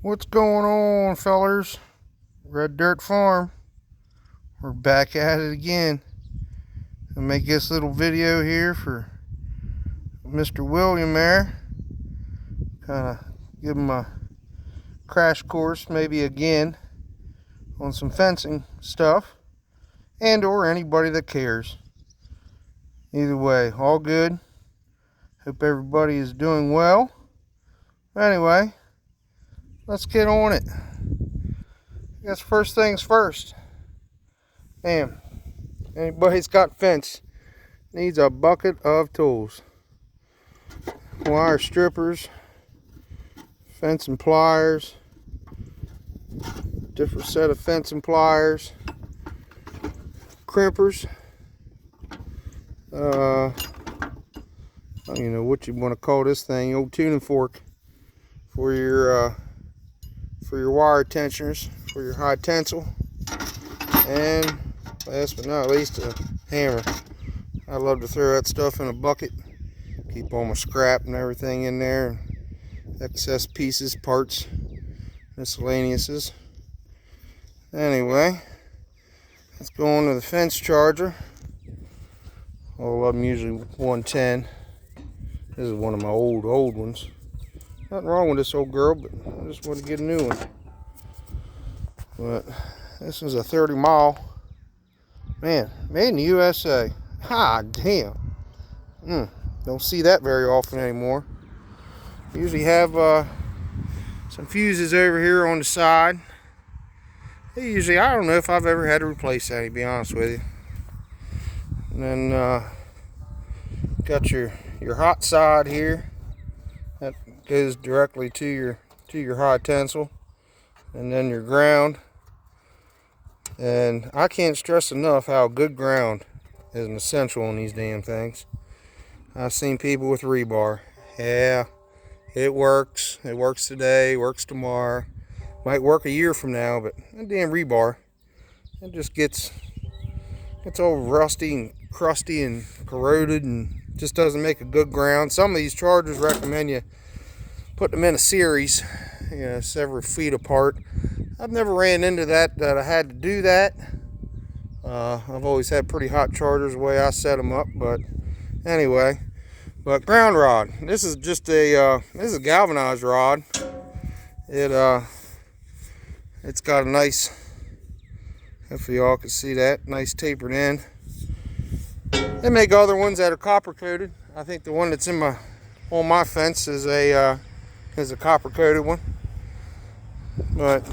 What's going on, fellers? Red Dirt Farm. We're back at it again. I'll make this little video here for Mr. William there. Kind of give him a crash course, maybe again, on some fencing stuff, and or anybody that cares. Either way, all good. Hope everybody is doing well. Anyway, let's get on it. I guess first things first. Damn. Anybody's got fence needs a bucket of tools. Wire strippers, fence and pliers, different set of fence and pliers, crimpers, I don't even know what you want to call this thing, old tuning fork for your wire tensioners, for your high tensile, and last but not least, a hammer. I love to throw that stuff in a bucket, keep all my scrap and everything in there, excess pieces, parts, miscellaneouses. Anyway, let's go on to the fence charger. All of them usually 110. This is one of my old ones. Nothing wrong with this old girl, but I just want to get a new one. But this is a 30 mile. Man, made in the USA. Ha, damn. Don't see that very often anymore. Usually have some fuses over here on the side. Usually, I don't know if I've ever had to replace that, to be honest with you. And then got your hot side here. That goes directly to your high tensile, and then your ground. And I can't stress enough how good ground is an essential on these damn things. I've seen people with rebar. Yeah, it works. It works today, works tomorrow. Might work a year from now, but that damn rebar, it just gets all rusty and crusty and corroded and just doesn't make a good ground. Some of these chargers recommend you put them in a series, several feet apart. I've never ran into that I had to do that. I've always had pretty hot chargers the way I set them up, but anyway. But ground rod, this is just this is a galvanized rod. It's got a nice, hopefully y'all can see that, nice tapered end. They make other ones that are copper coated. I think the one that's on my fence is a copper coated one. But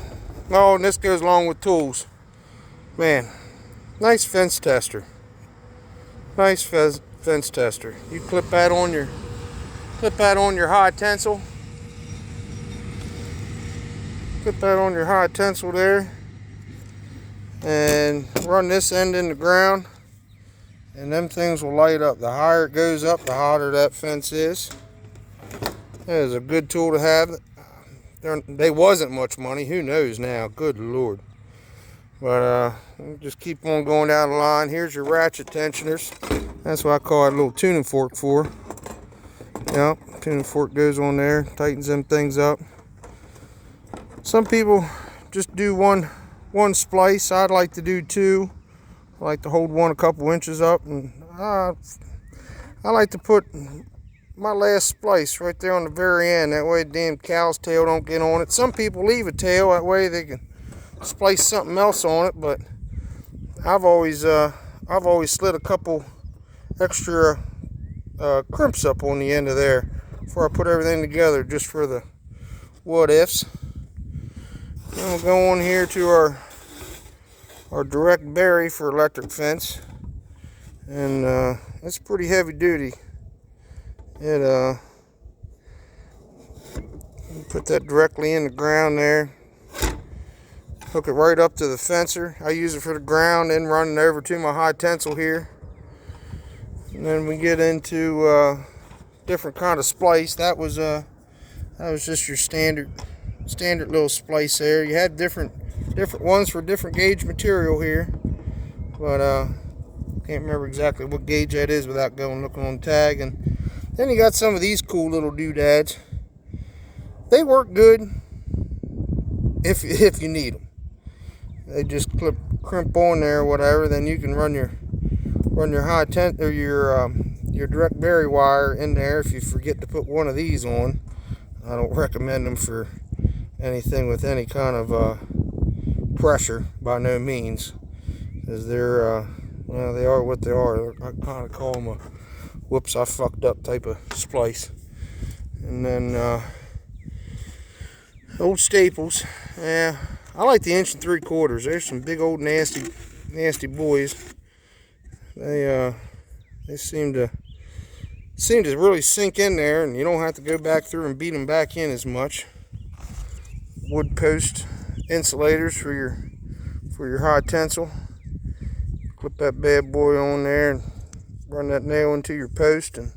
and this goes along with tools. Man, nice fence tester. Nice fence tester. You clip that on your high tensile. Put that on your high tensile there, and run this end in the ground, and them things will light up. The higher it goes up, the hotter that fence is. That is a good tool to have. They wasn't much money. Who knows now? Good Lord. But just keep on going down the line. Here's your ratchet tensioners. That's what I call it a little tuning fork for. Yep, tuning fork goes on there, tightens them things up. Some people just do one splice. I'd like to do two. I like to hold one a couple inches up, and I like to put my last splice right there on the very end. That way the damn cow's tail don't get on it. Some people leave a tail, that way they can splice something else on it, but I've always slid a couple extra crimps up on the end of there before I put everything together, just for the what ifs. Then we'll go on here to our direct bury for electric fence, and it's pretty heavy duty. Put that directly in the ground there. Hook it right up to the fencer. I use it for the ground, then run it over to my high tensile here. And then we get into different kind of splice. That was just your standard little splice there. You had different ones for different gauge material here, but can't remember exactly what gauge that is without going looking on the tag. And then you got some of these cool little doodads. They work good. if you need them. They just crimp on there or whatever. Then you can run your high tent or your direct bury wire in there if you forget to put one of these on. I don't recommend them for anything with any kind of pressure, by no means, because they're well, they are what they are. I kind of call them a whoops, I fucked up type of splice. And then old staples. Yeah, I like the 1 3/4. There's some big old nasty boys. They seem to really sink in there, and you don't have to go back through and beat them back in as much. Wood post insulators for your high tensile. Clip that bad boy on there and run that nail into your post. And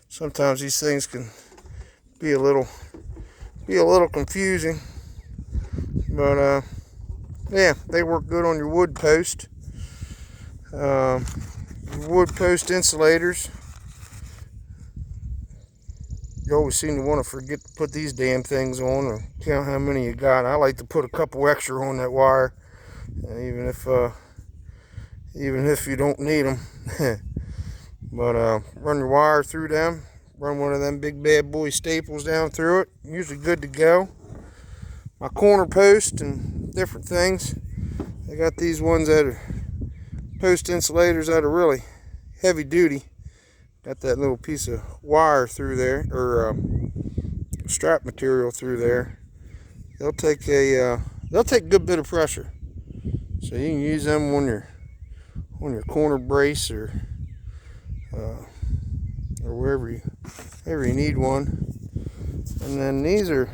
sometimes these things can be a little confusing, but yeah, they work good on your wood post. Wood post insulators, you always seem to want to forget to put these damn things on or count how many you got. I like to put a couple extra on that wire, even if you don't need them. But run your wire through them, run one of them big bad boy staples down through it, usually good to go. My corner post and different things, I got these ones that are post insulators that are really heavy duty. Got that little piece of wire through there, or strap material through there. They'll take a good bit of pressure, so you can use them on your corner brace or wherever you need one. And then these are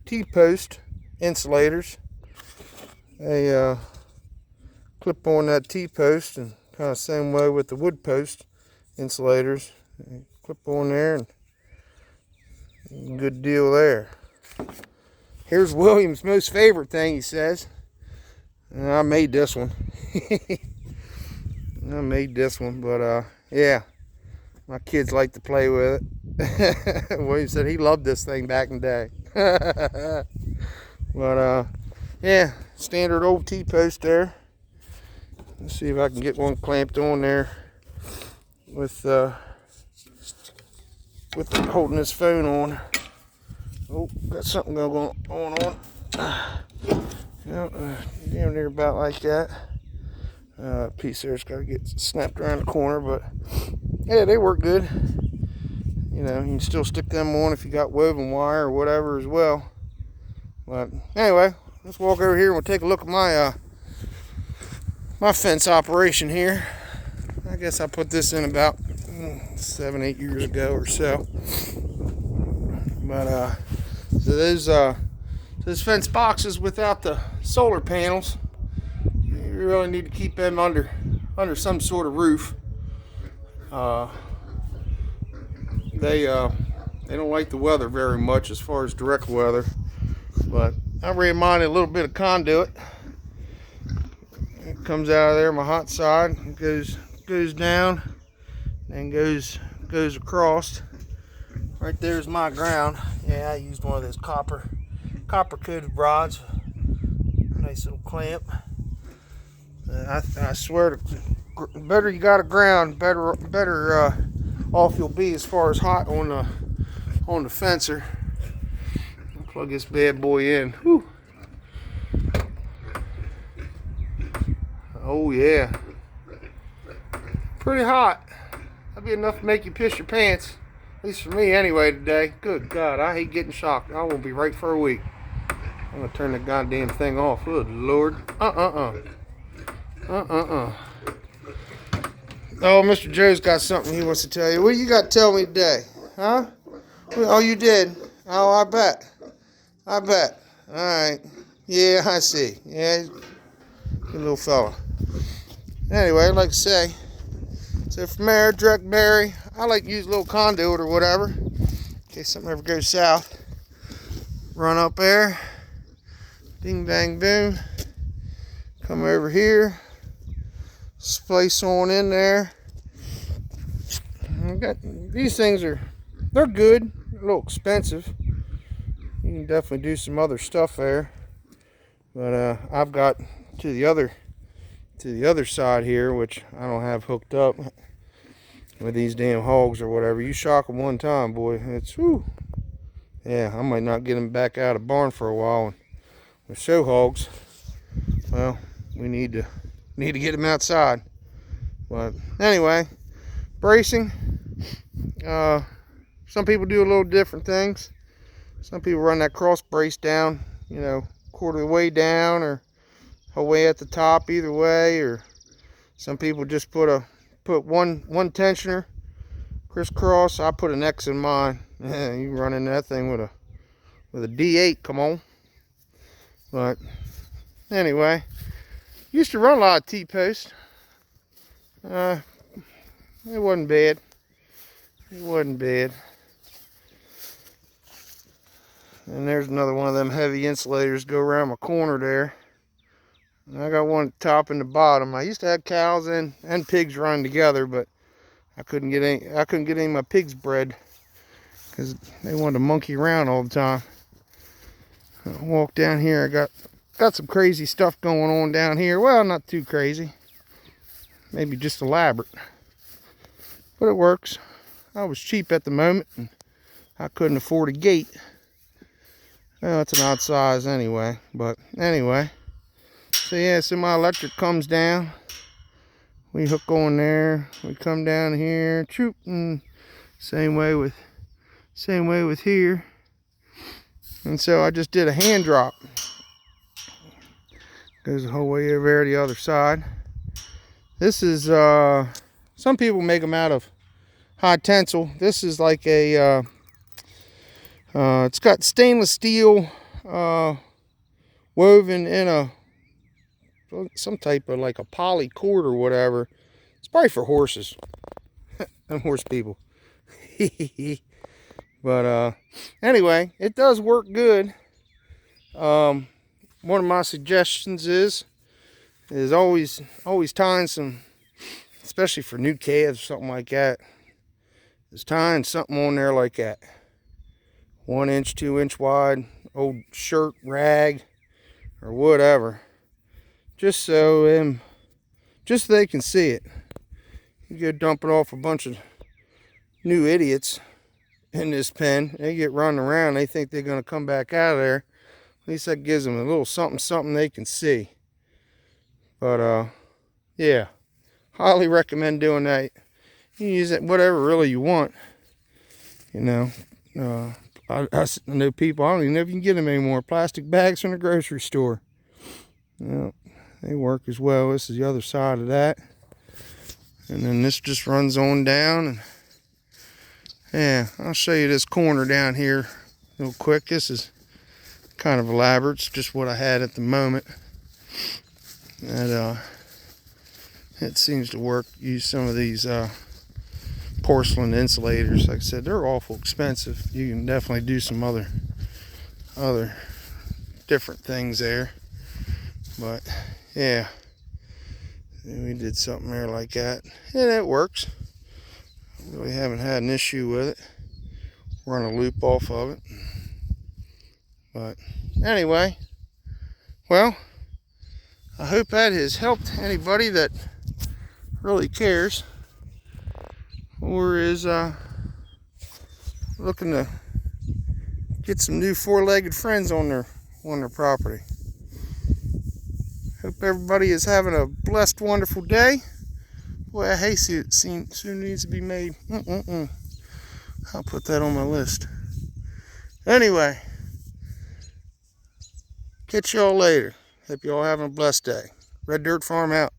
T-post insulators. They clip on that T-post, and kind of same way with the wood post insulators. Clip on there, and good deal there. Here's William's most favorite thing, he says. And I made this one. But yeah, my kids like to play with it. William said he loved this thing back in the day. But yeah, standard old T-post there. Let's see if I can get one clamped on there with holding this phone on. Oh, got something going on. Down there about like that. Piece there's got to get snapped around the corner, but yeah, they work good. You know, you can still stick them on if you got woven wire or whatever as well. But anyway, let's walk over here and we'll take a look at my my fence operation here. I guess I put this in about 7-8 years ago or so. But so those fence boxes without the solar panels, you really need to keep them under some sort of roof. They don't like the weather very much as far as direct weather, but I ran mine a little bit of conduit. It comes out of there, my hot side, it goes down and goes across. Right there's my ground. Yeah, I used one of those copper coated rods. Nice little clamp. I swear, the better you got a ground, better off you'll be as far as hot on the fencer. Plug this bad boy in. Whew. Oh yeah, pretty hot. That'd be enough to make you piss your pants. At least for me anyway today. Good God, I hate getting shocked. I won't be right for a week. I'm gonna turn the goddamn thing off. Good Lord. Oh, Mr. Joe's got something he wants to tell you. What you got to tell me today? Huh? Oh, you did? Oh, I bet. Alright. Yeah, I see. Yeah, he's a good little fella. Anyway, I'd like to say, so from there, direct bury, I like to use a little conduit or whatever, in case something ever goes south. Run up there, ding dang boom, come over here, splice on in there. These things they're good, a little expensive. You can definitely do some other stuff there. But I've got to the other side here, which I don't have hooked up with these damn hogs or whatever. You shock them one time, boy, it's whoo. Yeah, I might not get them back out of the barn for a while. And with show hogs, well, we need to get them outside. But anyway, bracing. Some people do a little different things. Some people run that cross brace down, you know, quarter of the way down or whole way at the top, either way. Or some people just put one tensioner crisscross. I put an X in mine. Yeah, you run in that thing with a D8. Come on. But anyway, used to run a lot of T-post. It wasn't bad. It wasn't bad. And there's another one of them heavy insulators go around my corner there. And I got one at the top and the bottom. I used to have cows and pigs running together, but I couldn't get any of my pigs bred because they wanted to monkey around all the time. I walk down here. I got some crazy stuff going on down here. Well, not too crazy. Maybe just elaborate. But it works. I was cheap at the moment and I couldn't afford a gate. Well, it's an odd size anyway. But anyway. So yeah, so my electric comes down. We hook on there. We come down here. Choop, and same way with here. And so I just did a hand drop. Goes the whole way over there to the other side. This is some people make them out of high tensile. This is like a it's got stainless steel woven in some type of like a poly cord or whatever. It's probably for horses and horse people. But anyway, it does work good. One of my suggestions is always tying some, especially for new calves or something like that, is tying something on there like that. 1 inch, 2 inch wide, old shirt, rag, or whatever. Just so they can see it. You go dumping off a bunch of new idiots in this pen. They get running around. They think they're going to come back out of there. At least that gives them a little something they can see. But yeah, highly recommend doing that. You can use it whatever really you want. You know, I know people, I don't even know if you can get them anymore. Plastic bags from the grocery store. You know, they work as well. This is the other side of that. And then this just runs on down. And yeah, I'll show you this corner down here real quick. This is kind of elaborate. It's just what I had at the moment. And it seems to work. Use some of these porcelain insulators. Like I said, they're awful expensive. You can definitely do some other different things there. But yeah, we did something there like that, and it works. Really haven't had an issue with it. Run a loop off of it. But anyway, well, I hope that has helped anybody that really cares or is looking to get some new four-legged friends on their property. Hope everybody is having a blessed, wonderful day. Boy, a hay suit soon needs to be made. I'll put that on my list. Anyway, catch y'all later. Hope y'all having a blessed day. Red Dirt Farm out.